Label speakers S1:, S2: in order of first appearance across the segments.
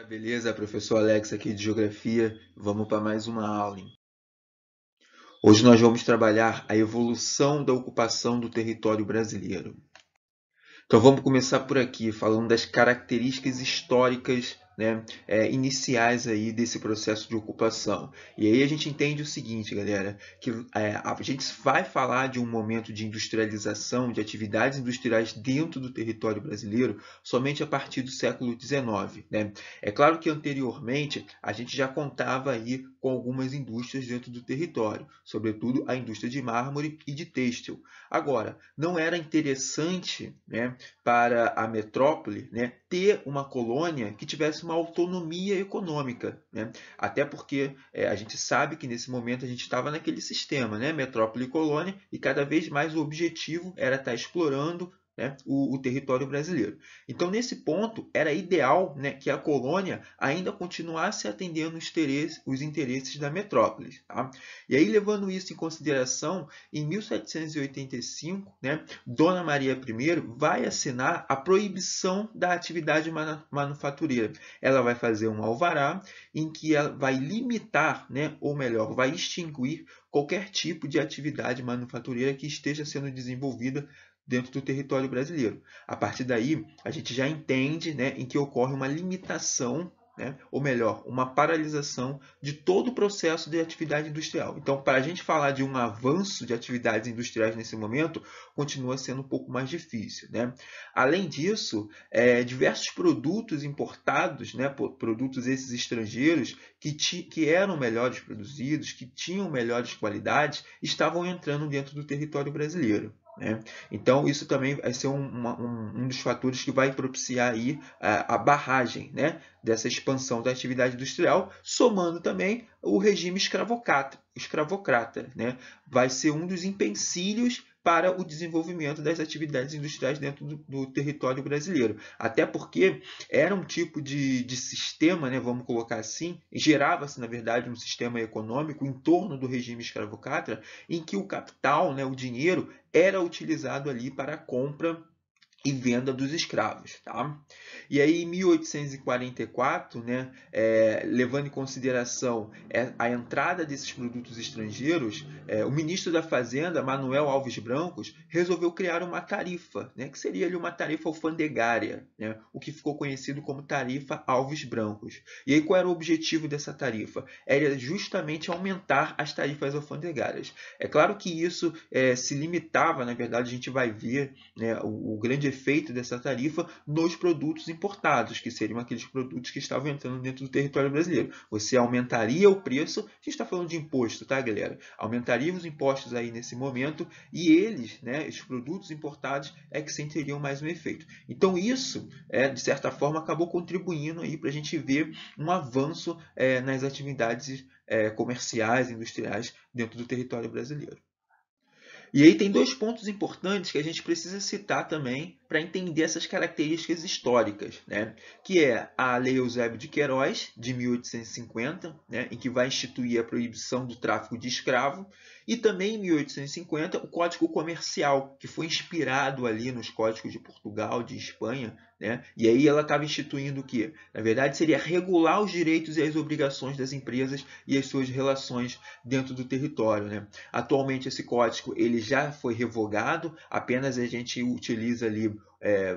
S1: Beleza, professor Alex aqui de Geografia. Vamos para mais uma aula. Hoje nós vamos trabalhar a evolução da ocupação do território brasileiro. Então vamos começar por aqui, falando das características históricas, né, iniciais aí desse processo de ocupação. E aí a gente entende o seguinte, galera, que a gente vai falar de um momento de industrialização, de atividades industriais dentro do território brasileiro somente a partir do século XIX, né? É claro que anteriormente a gente já contava aí com algumas indústrias dentro do território, sobretudo a indústria de mármore e de têxtil. Agora, não era interessante, né, para a metrópole, né, ter uma colônia que tivesse uma autonomia econômica, né? Até porque a gente sabe que nesse momento a gente estava naquele sistema, né, metrópole e colônia, e cada vez mais o objetivo era estar explorando, né, o território brasileiro. Então, nesse ponto, era ideal, né, que a colônia ainda continuasse atendendo os interesses da metrópole. Tá? E aí, levando isso em consideração, em 1785, né, Dona Maria I vai assinar a proibição da atividade manufatureira. Ela vai fazer um alvará em que ela vai limitar, né, ou melhor, vai extinguir qualquer tipo de atividade manufatureira que esteja sendo desenvolvida dentro do território brasileiro. A partir daí, a gente já entende, né, em que ocorre uma limitação, né, ou melhor, uma paralisação de todo o processo de atividade industrial. Então, para a gente falar de um avanço de atividades industriais nesse momento, continua sendo um pouco mais difícil, né? Além disso, diversos produtos importados, né, produtos esses estrangeiros, que eram melhores produzidos, que tinham melhores qualidades, estavam entrando dentro do território brasileiro. Né? Então, isso também vai ser um dos fatores que vai propiciar aí a barragem, né, dessa expansão da atividade industrial, somando também o regime escravocrata, né? Vai ser um dos empecilhos para o desenvolvimento das atividades industriais dentro do território brasileiro. Até porque era um tipo de sistema, né, vamos colocar assim, gerava-se, na verdade, um sistema econômico em torno do regime escravocrata, em que o capital, né, o dinheiro, era utilizado ali para a compra e venda dos escravos. Tá? E aí, em 1844, né, levando em consideração a entrada desses produtos estrangeiros, o ministro da Fazenda, Manuel Alves Brancos, resolveu criar uma tarifa, né, que seria ali uma tarifa alfandegária, né, o que ficou conhecido como tarifa Alves Brancos. E aí, qual era o objetivo dessa tarifa? Era justamente aumentar as tarifas alfandegárias. É claro que isso se limitava, na verdade, a gente vai ver, né, o grande efeito dessa tarifa nos produtos importados, que seriam aqueles produtos que estavam entrando dentro do território brasileiro. Você aumentaria o preço, a gente está falando de imposto, tá, galera? Aumentaria os impostos aí nesse momento e eles, né, esses produtos importados, é que teriam mais um efeito. Então isso, de certa forma, acabou contribuindo aí para a gente ver um avanço nas atividades comerciais, industriais dentro do território brasileiro. E aí tem dois pontos importantes que a gente precisa citar também para entender essas características históricas, né? Que é a Lei Eusébio de Queiroz, de 1850, né? Em que vai instituir a proibição do tráfico de escravo, e também em 1850 o Código Comercial, que foi inspirado ali nos códigos de Portugal, de Espanha, né? E aí ela estava instituindo o quê? Na verdade, seria regular os direitos e as obrigações das empresas e as suas relações dentro do território, né? Atualmente esse código ele já foi revogado, apenas a gente utiliza ali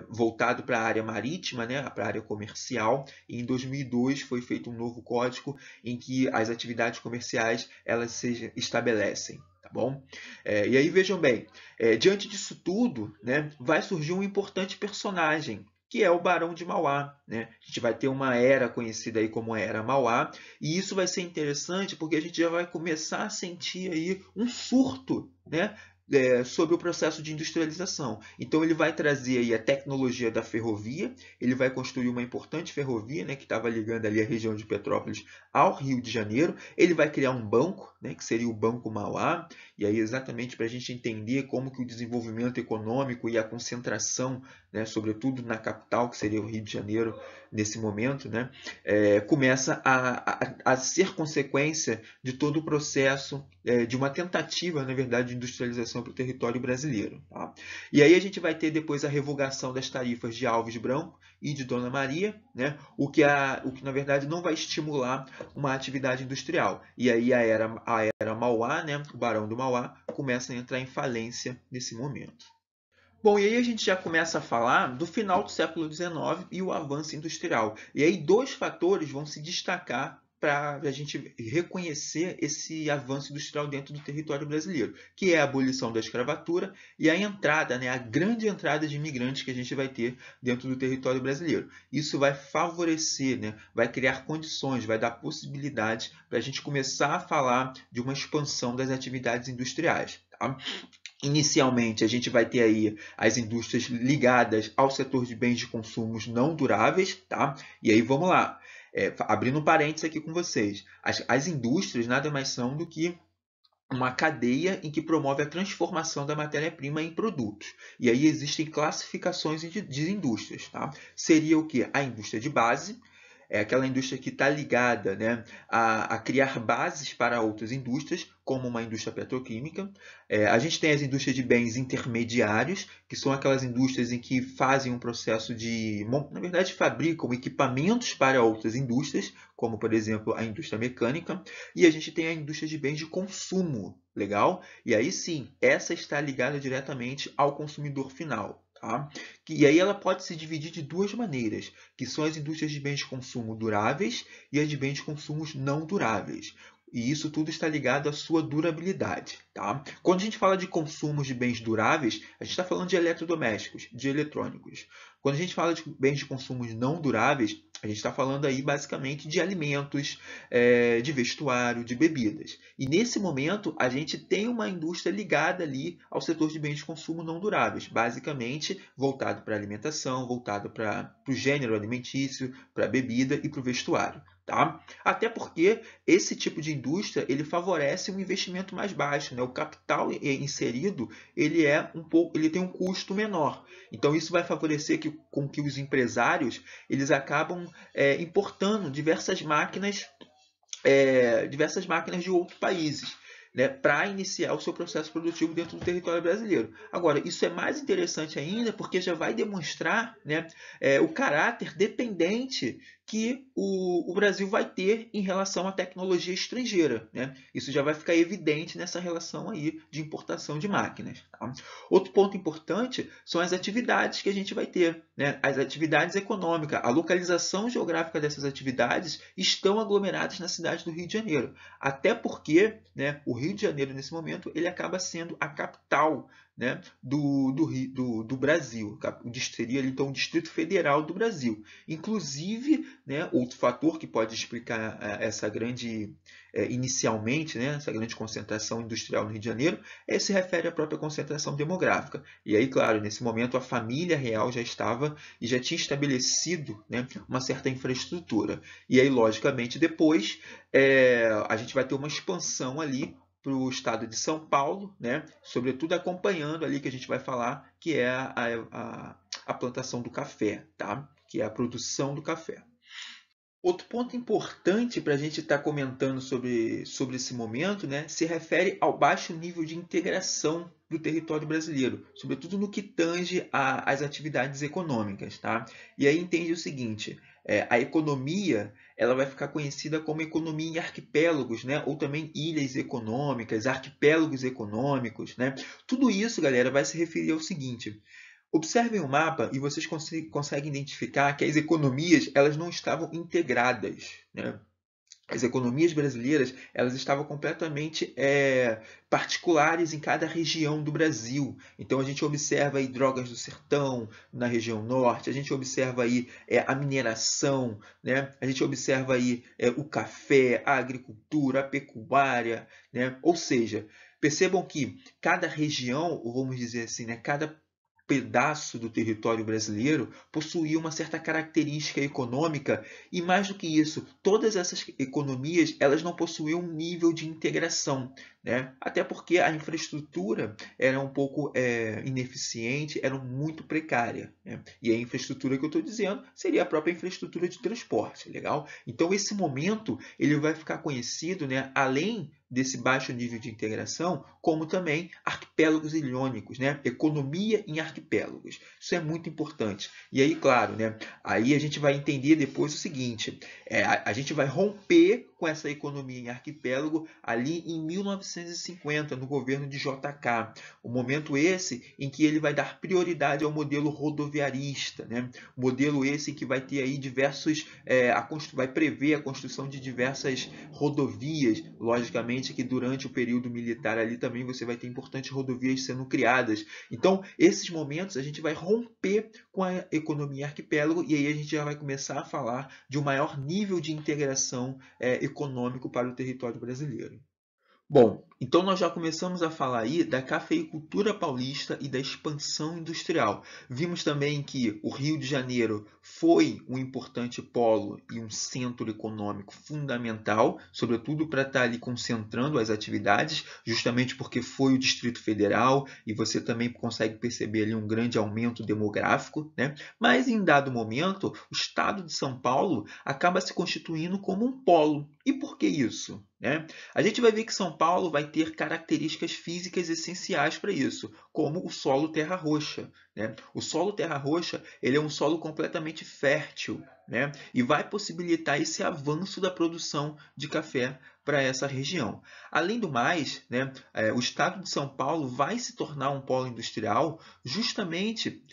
S1: voltado para a área marítima, né, para a área comercial. E em 2002 foi feito um novo código em que as atividades comerciais elas se estabelecem. Tá bom? E aí vejam bem, diante disso tudo, né, vai surgir um importante personagem, que é o Barão de Mauá. Né? A gente vai ter uma era conhecida aí como Era Mauá, e isso vai ser interessante porque a gente já vai começar a sentir aí um surto, né, sobre o processo de industrialização. Então ele vai trazer aí a tecnologia da ferrovia, ele vai construir uma importante ferrovia, né, que estava ligando ali a região de Petrópolis ao Rio de Janeiro, ele vai criar um banco, né, que seria o Banco Mauá, e aí exatamente para a gente entender como que o desenvolvimento econômico e a concentração, né, sobretudo na capital, que seria o Rio de Janeiro, nesse momento, né, começa a ser consequência de todo o processo de uma tentativa, na verdade, de industrialização exportação para o território brasileiro. Tá? E aí a gente vai ter depois a revogação das tarifas de Alves Branco e de Dona Maria, né? o que na verdade não vai estimular uma atividade industrial. E aí a era Mauá, né? O Barão do Mauá, começa a entrar em falência nesse momento. Bom, e aí a gente já começa a falar do final do século XIX e o avanço industrial. E aí dois fatores vão se destacar para a gente reconhecer esse avanço industrial dentro do território brasileiro, que é a abolição da escravatura e a entrada, né, a grande entrada de imigrantes que a gente vai ter dentro do território brasileiro. Isso vai favorecer, né, vai criar condições, vai dar possibilidades para a gente começar a falar de uma expansão das atividades industriais. Tá? Inicialmente, a gente vai ter aí as indústrias ligadas ao setor de bens de consumo não duráveis, tá? E aí vamos lá, abrindo um parênteses aqui com vocês. As indústrias nada mais são do que uma cadeia em que promove a transformação da matéria-prima em produtos. E aí existem classificações de indústrias, tá? Seria o que? A indústria de base, é aquela indústria que está ligada, né, a criar bases para outras indústrias, como uma indústria petroquímica. A gente tem as indústrias de bens intermediários, que são aquelas indústrias em que fazem um processo de, na verdade, fabricam equipamentos para outras indústrias, como, por exemplo, a indústria mecânica. E a gente tem a indústria de bens de consumo, legal? E aí sim, essa está ligada diretamente ao consumidor final. Tá? E aí ela pode se dividir de duas maneiras, que são as indústrias de bens de consumo duráveis e as de bens de consumo não duráveis. E isso tudo está ligado à sua durabilidade. Tá? Quando a gente fala de consumos de bens duráveis, a gente está falando de eletrodomésticos, de eletrônicos. Quando a gente fala de bens de consumo não duráveis, a gente está falando aí basicamente de alimentos, de vestuário, de bebidas. E nesse momento a gente tem uma indústria ligada ali ao setor de bens de consumo não duráveis, basicamente voltado para a alimentação, voltado para o gênero alimentício, para a bebida e para o vestuário. Tá? Até porque esse tipo de indústria ele favorece um investimento mais baixo, né? O capital inserido ele tem um custo menor. Então isso vai favorecer com que os empresários eles acabam importando diversas máquinas de outros países, né, para iniciar o seu processo produtivo dentro do território brasileiro. Agora, isso é mais interessante ainda porque já vai demonstrar, né, o caráter dependente que o Brasil vai ter em relação à tecnologia estrangeira. Né? Isso já vai ficar evidente nessa relação aí de importação de máquinas. Tá? Outro ponto importante são as atividades que a gente vai ter. Né? As atividades econômicas, a localização geográfica dessas atividades estão aglomeradas na cidade do Rio de Janeiro. Até porque, né, o Rio de Janeiro, nesse momento, ele acaba sendo a capital, né, do Brasil. Seria então o Distrito Federal do Brasil. Inclusive, né, outro fator que pode explicar essa grande, inicialmente, né, essa grande concentração industrial no Rio de Janeiro, se refere à própria concentração demográfica. E aí, claro, nesse momento a família real já estava e já tinha estabelecido, né, uma certa infraestrutura. E aí, logicamente, depois a gente vai ter uma expansão ali para o estado de São Paulo, né? Sobretudo acompanhando ali que a gente vai falar, que é a plantação do café, tá? Que é a produção do café. Outro ponto importante para a gente estar comentando sobre esse momento, né, se refere ao baixo nível de integração do território brasileiro, sobretudo no que tange às atividades econômicas. Tá? E aí entende o seguinte, a economia ela vai ficar conhecida como economia em arquipélagos, né? Ou também ilhas econômicas, arquipélagos econômicos. Né? Tudo isso, galera, vai se referir ao seguinte. Observem o mapa e vocês conseguem identificar que as economias elas não estavam integradas. Né? As economias brasileiras elas estavam completamente particulares em cada região do Brasil. Então a gente observa aí drogas do sertão na região norte, a gente observa aí a mineração, né? A gente observa aí o café, a agricultura, a pecuária, né? Ou seja, percebam que cada região, ou vamos dizer assim, né? Cada pedaço do território brasileiro possuía uma certa característica econômica e, mais do que isso, todas essas economias elas não possuíam um nível de integração. né? Até porque a infraestrutura era um pouco ineficiente, era muito precária, né? E a infraestrutura que eu estou dizendo seria a própria infraestrutura de transporte, legal? Então esse momento ele vai ficar conhecido, né, além desse baixo nível de integração, como também arquipélagos ilhônicos, né? Economia em arquipélagos. Isso é muito importante. E aí, claro, né? Aí a gente vai entender depois o seguinte: a gente vai romper com essa economia em arquipélago ali em 1950, no governo de JK. O momento esse em que ele vai dar prioridade ao modelo rodoviarista, né? Modelo esse que vai ter aí diversos, vai prever a construção de diversas rodovias, logicamente que durante o período militar ali também você vai ter importantes rodovias sendo criadas. Então, esses momentos a gente vai romper com a economia arquipélago e aí a gente já vai começar a falar de um maior nível de integração econômico para o território brasileiro. Bom, então nós já começamos a falar aí da cafeicultura paulista e da expansão industrial. Vimos também que o Rio de Janeiro foi um importante polo e um centro econômico fundamental, sobretudo para estar ali concentrando as atividades, justamente porque foi o Distrito Federal e você também consegue perceber ali um grande aumento demográfico, né? Mas em dado momento, o estado de São Paulo acaba se constituindo como um polo. E por que isso, né? A gente vai ver que São Paulo vai ter características físicas essenciais para isso, como o solo terra roxa, né? O solo terra roxa ele é um solo completamente fértil, né? E vai possibilitar esse avanço da produção de café para essa região. Além do mais, né, o estado de São Paulo vai se tornar um polo industrial justamente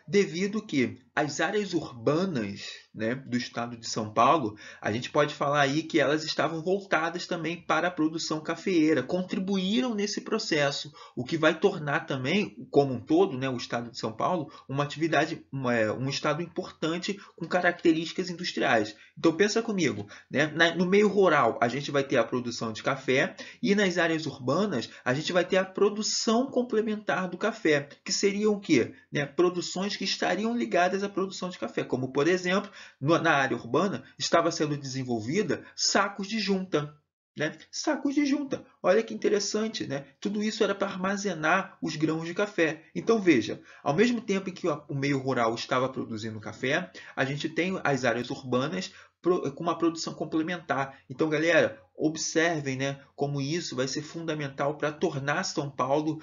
S1: devido que as áreas urbanas, né, do estado de São Paulo, a gente pode falar aí que elas estavam voltadas também para a produção cafeeira, contribuíram nesse processo, o que vai tornar também, como um todo, né, o estado de São Paulo, uma atividade, um estado importante com características industriais. Então pensa comigo, né, no meio rural a gente vai ter a produção de café e nas áreas urbanas a gente vai ter a produção complementar do café, que seriam o quê? Né, produções que estariam ligadas à produção de café, como por exemplo, na área urbana estava sendo desenvolvida sacos de junta. Né? Sacos de junta. Olha que interessante, né? Tudo isso era para armazenar os grãos de café. Então veja, ao mesmo tempo em que o meio rural estava produzindo café, a gente tem as áreas urbanas com uma produção complementar. Então, galera, observem, né, como isso vai ser fundamental para tornar São Paulo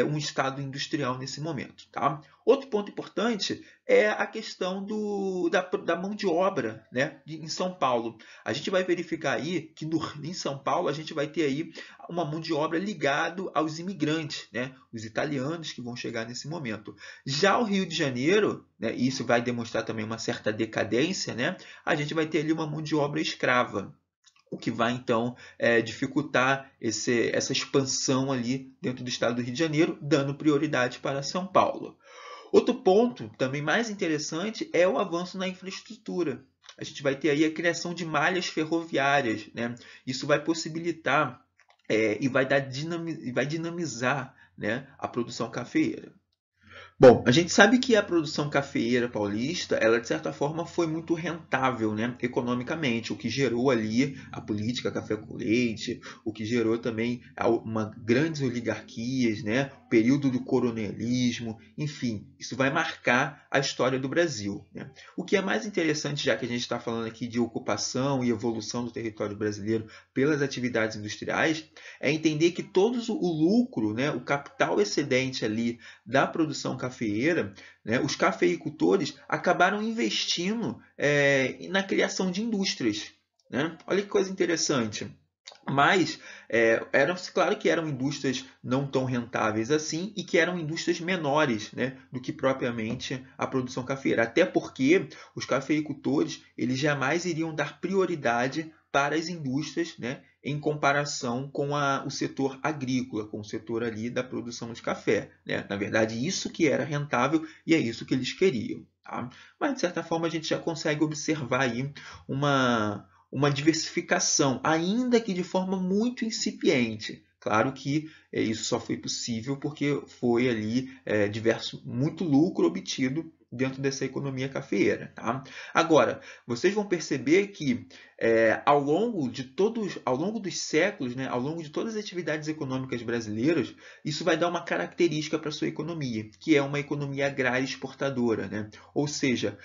S1: um estado industrial nesse momento. Tá? Outro ponto importante é a questão da mão de obra, né, em São Paulo. A gente vai verificar aí que em São Paulo a gente vai ter aí uma mão de obra ligado aos imigrantes, né, os italianos que vão chegar nesse momento. Já o Rio de Janeiro, né, e isso vai demonstrar também uma certa decadência, né, a gente vai ter ali uma mão de obra escrava, o que vai então dificultar essa expansão ali dentro do estado do Rio de Janeiro, dando prioridade para São Paulo. Outro ponto também mais interessante é o avanço na infraestrutura. A gente vai ter aí a criação de malhas ferroviárias, né? Isso vai possibilitar e vai dinamizar, né, a produção cafeeira. Bom, a gente sabe que a produção cafeeira paulista, ela de certa forma foi muito rentável, né, economicamente, o que gerou ali a política café com leite, o que gerou também uma grandes oligarquias, né, o período do coronelismo, enfim, isso vai marcar a história do Brasil, né? O que é mais interessante, já que a gente está falando aqui de ocupação e evolução do território brasileiro pelas atividades industriais, é entender que todo o lucro, né, o capital excedente ali da produção cafeeira, né, os cafeicultores acabaram investindo na criação de indústrias. Né? Olha que coisa interessante. Mas claro que eram indústrias não tão rentáveis assim e que eram indústrias menores, né, do que propriamente a produção cafeeira. Até porque os cafeicultores eles jamais iriam dar prioridade para as indústrias, né, em comparação com o setor agrícola, com o setor ali da produção de café. Né? Na verdade, isso que era rentável e é isso que eles queriam. Tá? Mas, de certa forma, a gente já consegue observar aí uma diversificação, ainda que de forma muito incipiente. Claro que isso só foi possível porque foi ali muito lucro obtido dentro dessa economia cafeeira. Tá? Agora, vocês vão perceber que ao longo dos séculos, né, ao longo de todas as atividades econômicas brasileiras, isso vai dar uma característica para a sua economia, que é uma economia agrária exportadora. Né? Ou seja,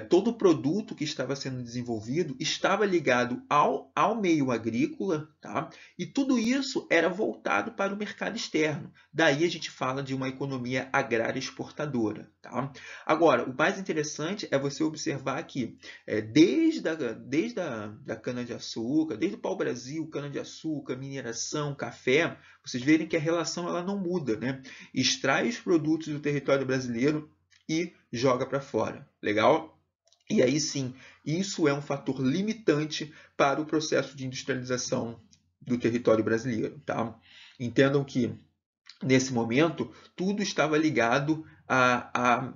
S1: todo produto que estava sendo desenvolvido estava ligado ao meio agrícola, tá? E tudo isso era voltado para o mercado externo. Daí a gente fala de uma economia agrária exportadora. Tá? Agora, o mais interessante é você observar que desde a cana-de-açúcar, desde o pau-brasil, cana-de-açúcar, mineração, café, vocês verem que a relação ela não muda. Né? Extrai os produtos do território brasileiro e joga para fora. Legal? E aí sim, isso é um fator limitante para o processo de industrialização do território brasileiro. Tá? Entendam que, nesse momento, tudo estava ligado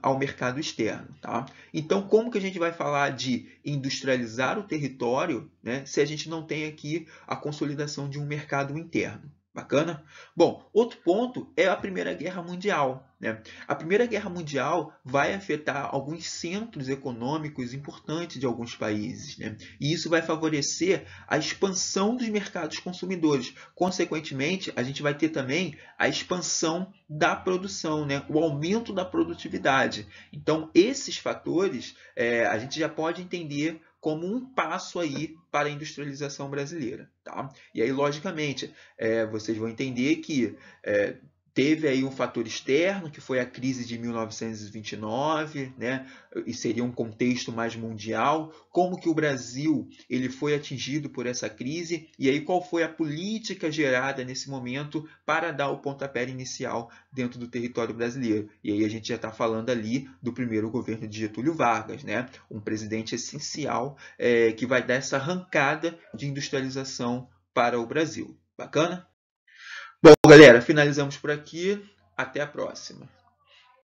S1: ao mercado externo. Tá? Então, como que a gente vai falar de industrializar o território, né, se a gente não tem aqui a consolidação de um mercado interno? Bacana? Bom, outro ponto é a Primeira Guerra Mundial. Né? A Primeira Guerra Mundial vai afetar alguns centros econômicos importantes de alguns países. Né? E isso vai favorecer a expansão dos mercados consumidores. Consequentemente, a gente vai ter também a expansão da produção, né? O aumento da produtividade. Então, esses fatores a gente já pode entender como um passo aí para a industrialização brasileira. Tá? E aí, logicamente, vocês vão entender que teve aí um fator externo, que foi a crise de 1929, né? E seria um contexto mais mundial. Como que o Brasil ele foi atingido por essa crise? E aí qual foi a política gerada nesse momento para dar o pontapé inicial dentro do território brasileiro? E aí a gente já está falando ali do primeiro governo de Getúlio Vargas, né? Um presidente essencial que vai dar essa arrancada de industrialização para o Brasil. Bacana? Bom, galera, finalizamos por aqui. Até a próxima.